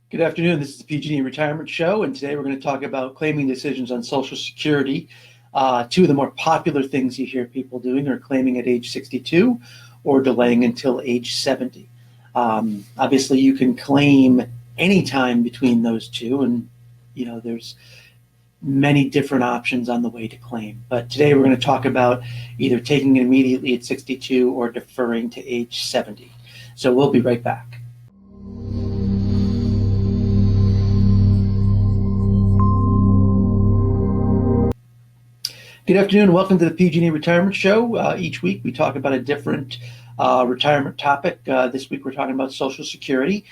Good afternoon. This is the PG&E Retirement Show, and today we're going to talk about claiming decisions on Social Security. Two of the more popular things you hear people doing are claiming at age 62 or delaying until age 70. Obviously, you can claim anytime between those two, and there's many different options on the way to claim. But today we're going to talk about either taking it immediately at 62 or deferring to age 70. So we'll be right back. Good afternoon. Welcome to the PG&E Retirement Show. Each week we talk about a different retirement topic. This week we're talking about Social Security.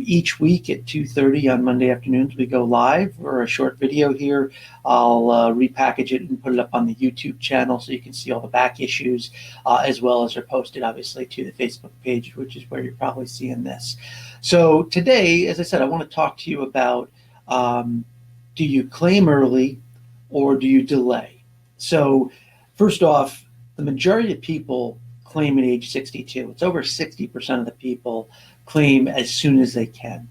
Each week at 2:30 on Monday afternoons we go live for a short video here. I'll repackage it and put it up on the YouTube channel so you can see all the back issues, as well as they're posted obviously to the Facebook page, which is where you're probably seeing this. So today, as I said, I want to talk to you about do you claim early or do you delay? So first off, the majority of people claim at age 62. It's over 60% of the people claim as soon as they can.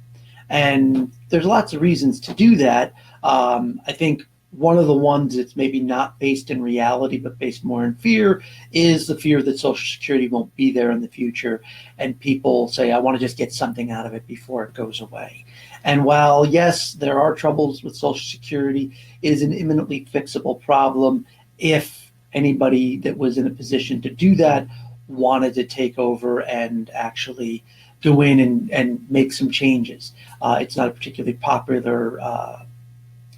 And there's lots of reasons to do that. I think one of the ones that's maybe not based in reality, but based more in fear, is the fear that Social Security won't be there in the future. And people say, I want to just get something out of it before it goes away. And while, yes, there are troubles with Social Security, it is an imminently fixable problem if anybody that was in a position to do that wanted to take over and actually go in and make some changes. It's not a particularly popular,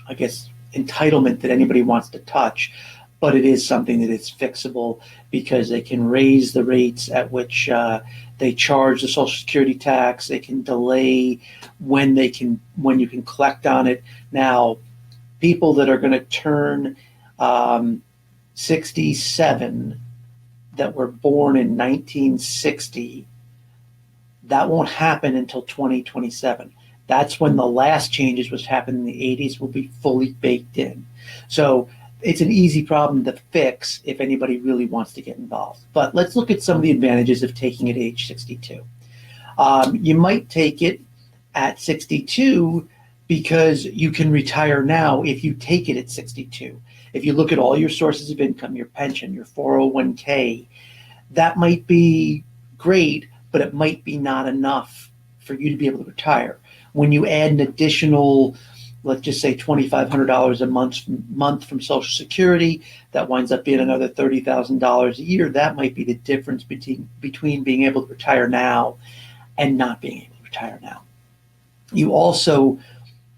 entitlement that anybody wants to touch, but it is something that is fixable because they can raise the rates at which they charge the Social Security tax. They can delay when you can collect on it. Now, people that are going to turn 67 that were born in 1960, that won't happen until 2027. That's when the last changes, which happened in the 80s, will be fully baked in. So it's an easy problem to fix if anybody really wants to get involved. But let's look at some of the advantages of taking it at age 62. You might take it at 62 because you can retire now if you take it at 62. If you look at all your sources of income, your pension, your 401k, that might be great, but it might be not enough for you to be able to retire. When you add an additional, let's just say $2,500 a month from Social Security, that winds up being another $30,000 a year. That might be the difference between being able to retire now and not being able to retire now. You also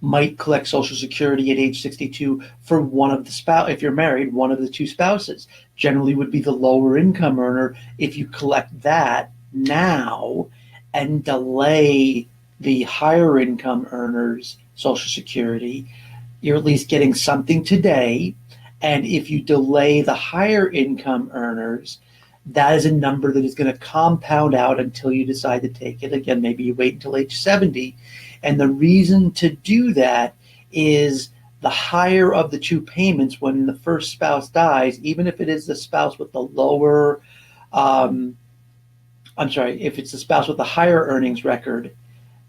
might collect Social Security at age 62 for one of the spouse. If you're married, one of the two spouses generally would be the lower income earner. If you collect that now and delay the higher income earners Social Security, you're at least getting something today. And if you delay the higher income earners, that is a number that is going to compound out until you decide to take it. Again, maybe you wait until age 70. And the reason to do that is the higher of the two payments when the first spouse dies, even if it is the spouse with the lower, if it's the spouse with the higher earnings record,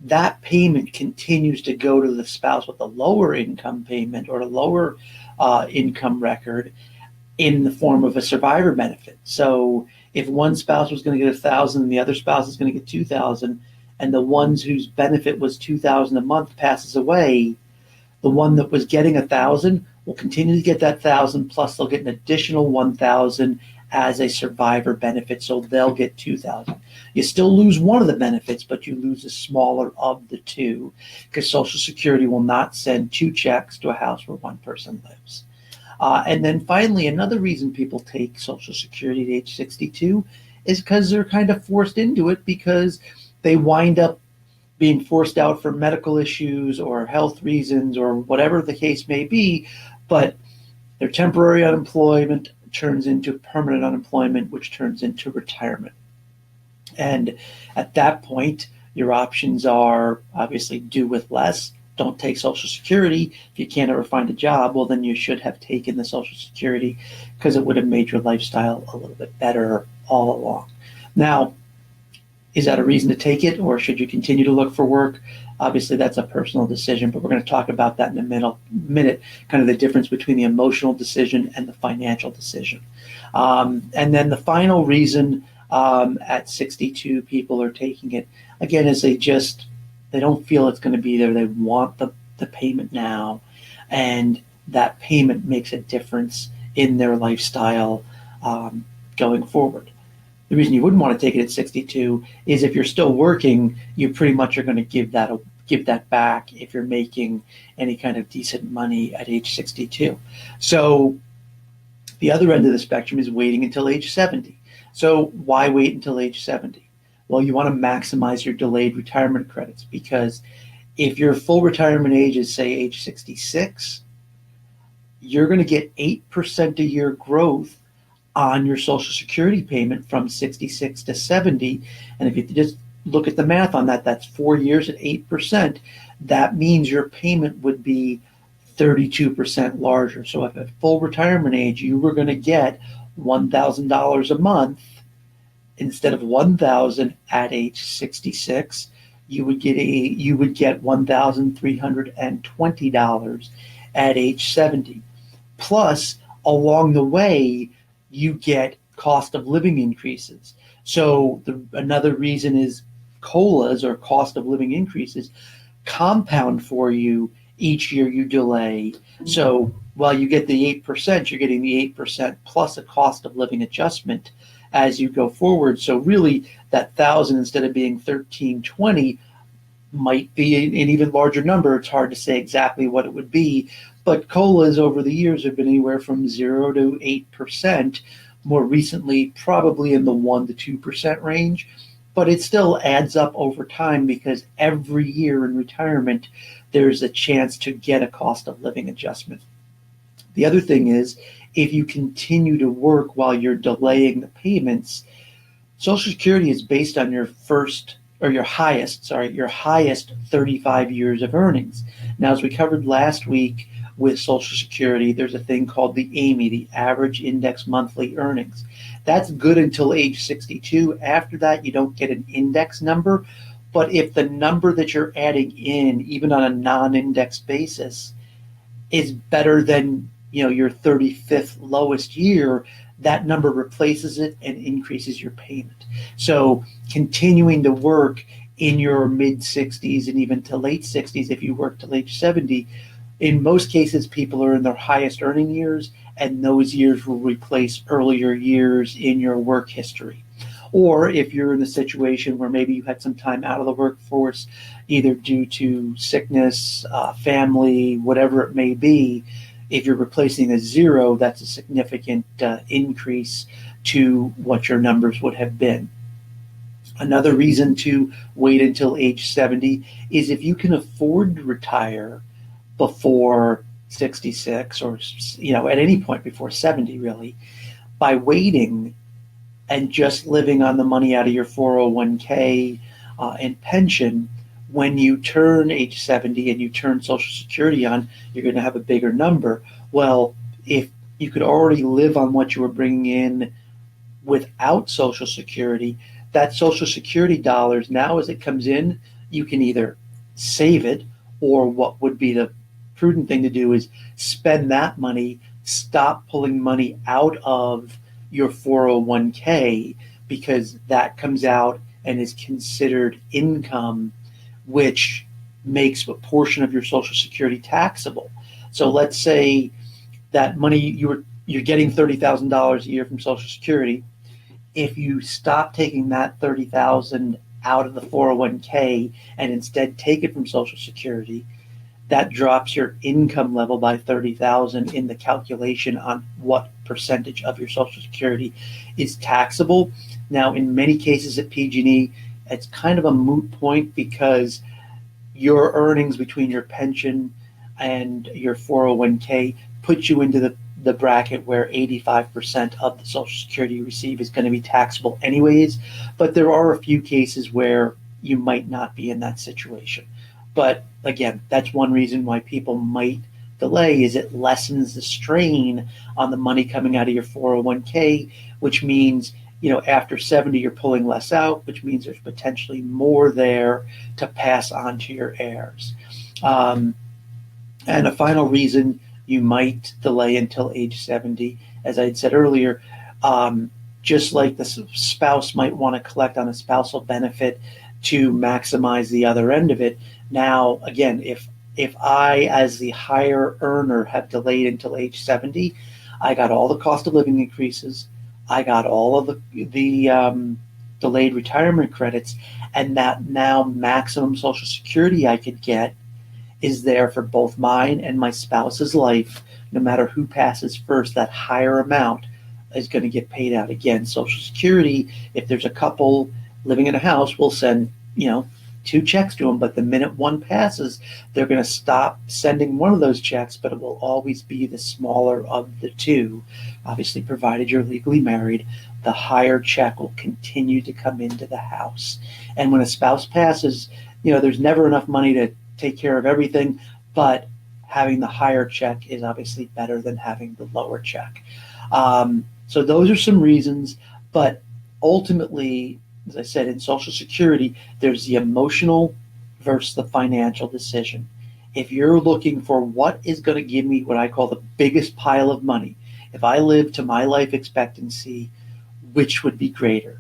that payment continues to go to the spouse with the lower income payment or the lower income record in the form of a survivor benefit. So if one spouse was going to get $1,000 and the other spouse is going to get $2,000, and the ones whose benefit was $2,000 a month passes away, the one that was getting $1,000 will continue to get that $1,000, plus they'll get an additional $1,000 as a survivor benefit, so they'll get $2,000. You still lose one of the benefits, but you lose the smaller of the two, because Social Security will not send two checks to a house where one person lives. And then finally, another reason people take Social Security at age 62 is because they're kind of forced into it, because they wind up being forced out for medical issues or health reasons or whatever the case may be, but their temporary unemployment turns into permanent unemployment, which turns into retirement. And at that point, your options are obviously do with less. Don't take Social Security. If you can't ever find a job, well, then you should have taken the Social Security because it would have made your lifestyle a little bit better all along. Now, is that a reason to take it, or should you continue to look for work? Obviously, that's a personal decision, but we're going to talk about that in a minute, kind of the difference between the emotional decision and the financial decision. And then the final reason at 62 people are taking it, again, is they don't feel it's going to be there. They want the payment now, and that payment makes a difference in their lifestyle going forward. The reason you wouldn't want to take it at 62 is if you're still working, you pretty much are going to give that back if you're making any kind of decent money at age 62. So the other end of the spectrum is waiting until age 70. So why wait until age 70? Well, you want to maximize your delayed retirement credits, because if your full retirement age is, say, age 66, you're going to get 8% a year growth on your Social Security payment from 66 to 70. And if you just look at the math on that, that's 4 years at 8%. That means your payment would be 32% larger. So if at full retirement age, you were going to get $1,000 a month instead of $1,000 at age 66, you would get $1,320 at age 70. Plus, along the way, you get cost of living increases. So another reason is COLAs, or cost of living increases, compound for you each year you delay. So while you get the 8%, you're getting the 8% plus a cost of living adjustment as you go forward. So really, that 1,000 instead of being 1,320 might be an even larger number. It's hard to say exactly what it would be, but COLAs over the years have been anywhere from 0 to 8%. More recently, probably in the 1 to 2% range, but it still adds up over time, because every year in retirement, there's a chance to get a cost of living adjustment. The other thing is, if you continue to work while you're delaying the payments, Social Security is based on your highest 35 years of earnings. Now, as we covered last week with Social Security, there's a thing called the AMI, the Average Index Monthly Earnings. That's good until age 62. After that, you don't get an index number. But if the number that you're adding in, even on a non-index basis, is better than your 35th lowest year, that number replaces it and increases your payment. So continuing to work in your mid-60s and even to late 60s, if you work till age 70, in most cases, people are in their highest earning years, and those years will replace earlier years in your work history. Or if you're in the situation where maybe you had some time out of the workforce, either due to sickness, family, whatever it may be, if you're replacing a 0, that's a significant increase to what your numbers would have been. Another reason to wait until age 70 is if you can afford to retire before 66, or at any point before 70, really, by waiting and just living on the money out of your 401k and pension, when you turn age 70 and you turn Social Security on, you're going to have a bigger number. Well, if you could already live on what you were bringing in without Social Security, that Social Security dollars, now as it comes in, you can either save it, or what would be the prudent thing to do is spend that money, stop pulling money out of your 401k, because that comes out and is considered income, which makes a portion of your Social Security taxable. So let's say that money you're getting $30,000 a year from Social Security. If you stop taking that $30,000 out of the 401k and instead take it from Social Security, that drops your income level by $30,000 in the calculation on what percentage of your Social Security is taxable. Now, in many cases at PG&E, it's kind of a moot point, because your earnings between your pension and your 401k put you into the bracket where 85% of the Social Security you receive is going to be taxable anyways. But there are a few cases where you might not be in that situation. But again, that's one reason why people might delay, is it lessens the strain on the money coming out of your 401k, which means after 70, you're pulling less out, which means there's potentially more there to pass on to your heirs. And a final reason you might delay until age 70, as I had said earlier, just like the spouse might want to collect on a spousal benefit to maximize the other end of it. Now, again, if I, as the higher earner, have delayed until age 70, I got all the cost of living increases, I got all of the delayed retirement credits, and that now maximum Social Security I could get is there for both mine and my spouse's life. No matter who passes first, that higher amount is going to get paid out. Again, Social Security, if there's a couple living in a house, we'll send, 2 checks to them. But the minute one passes, they're going to stop sending one of those checks, but it will always be the smaller of the two. Obviously, provided you're legally married, the higher check will continue to come into the house. And when a spouse passes, there's never enough money to take care of everything, but having the higher check is obviously better than having the lower check. So those are some reasons, but ultimately, as I said, in Social Security, there's the emotional versus the financial decision. If you're looking for what is going to give me what I call the biggest pile of money, if I live to my life expectancy, which would be greater?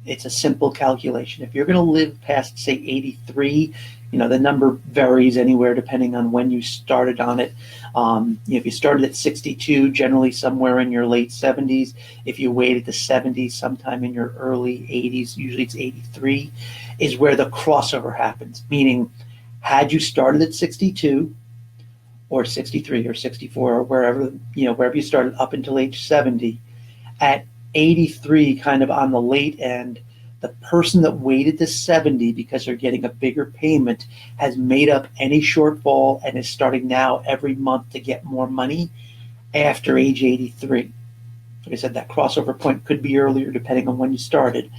It's a simple calculation. If you're going to live past, say, 83, the number varies anywhere depending on when you started on it. If you started at 62, generally somewhere in your late 70s. If you waited to 70, sometime in your early 80s, usually it's 83, is where the crossover happens. Meaning, had you started at 62 or 63 or 64 or wherever you started up until age 70, at 83, kind of on the late end, the person that waited to 70 because they're getting a bigger payment has made up any shortfall and is starting now every month to get more money after age 83. Like I said, that crossover point could be earlier depending on when you started.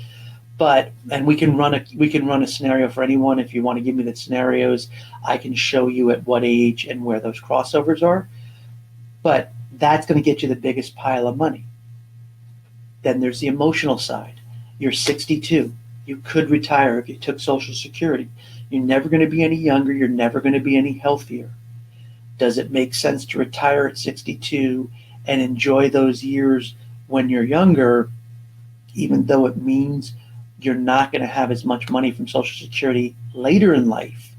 And we can run a scenario for anyone. If you want to give me the scenarios, I can show you at what age and where those crossovers are. But that's going to get you the biggest pile of money. Then there's the emotional side. You're 62. You could retire if you took Social Security. You're never going to be any younger. You're never going to be any healthier. Does it make sense to retire at 62 and enjoy those years when you're younger, even though it means you're not going to have as much money from Social Security later in life?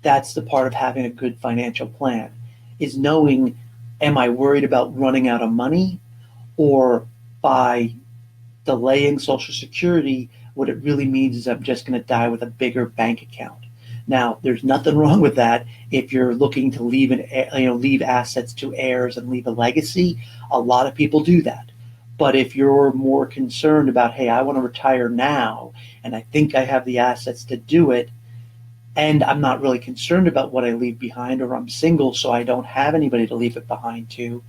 That's the part of having a good financial plan, is knowing, am I worried about running out of money, or by delaying Social Security, what it really means is I'm just going to die with a bigger bank account. Now, there's nothing wrong with that if you're looking to leave assets to heirs and leave a legacy. A lot of people do that. But if you're more concerned about, hey, I want to retire now, and I think I have the assets to do it, and I'm not really concerned about what I leave behind, or I'm single, so I don't have anybody to leave it behind to,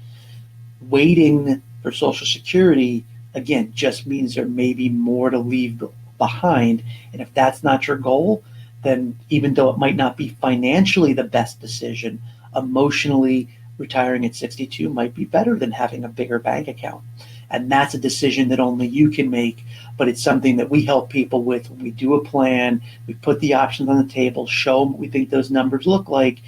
waiting for Social Security, again, just means there may be more to leave behind. And if that's not your goal, then even though it might not be financially the best decision, emotionally retiring at 62 might be better than having a bigger bank account. And that's a decision that only you can make, but it's something that we help people with. When we do a plan, we put the options on the table, show them what we think those numbers look like,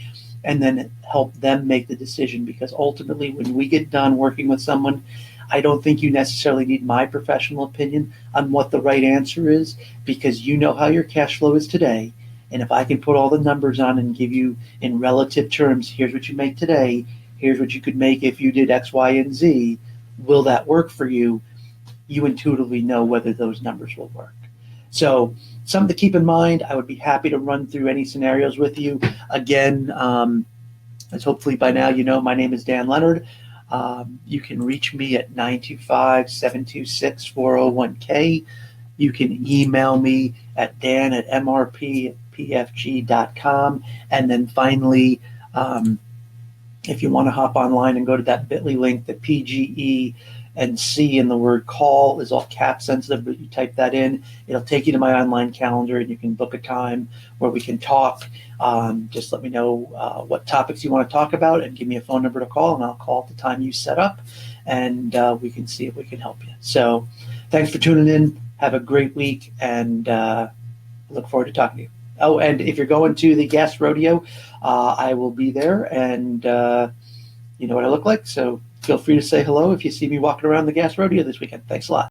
and then help them make the decision. Because ultimately, when we get done working with someone, I don't think you necessarily need my professional opinion on what the right answer is, because you know how your cash flow is today. And if I can put all the numbers on and give you in relative terms, here's what you make today, here's what you could make if you did X, Y, and Z, will that work for you? You intuitively know whether those numbers will work. So something to keep in mind. I would be happy to run through any scenarios with you. Again, as hopefully by now you know, my name is Dan Leonard. You can reach me at 925-726-401k. You can email me at dan@mrppfg.com. And then finally, if you want to hop online and go to that bit.ly link, the PGE and C in the word call is all cap sensitive, but you type that in, it'll take you to my online calendar, and you can book a time where we can talk. Just let me know what topics you want to talk about and give me a phone number to call, and I'll call at the time you set up, and we can see if we can help you. So thanks for tuning in. Have a great week, and look forward to talking to you. Oh, and if you're going to the gas rodeo, I will be there, and you know what I look like, so feel free to say hello if you see me walking around the gas rodeo this weekend. Thanks a lot.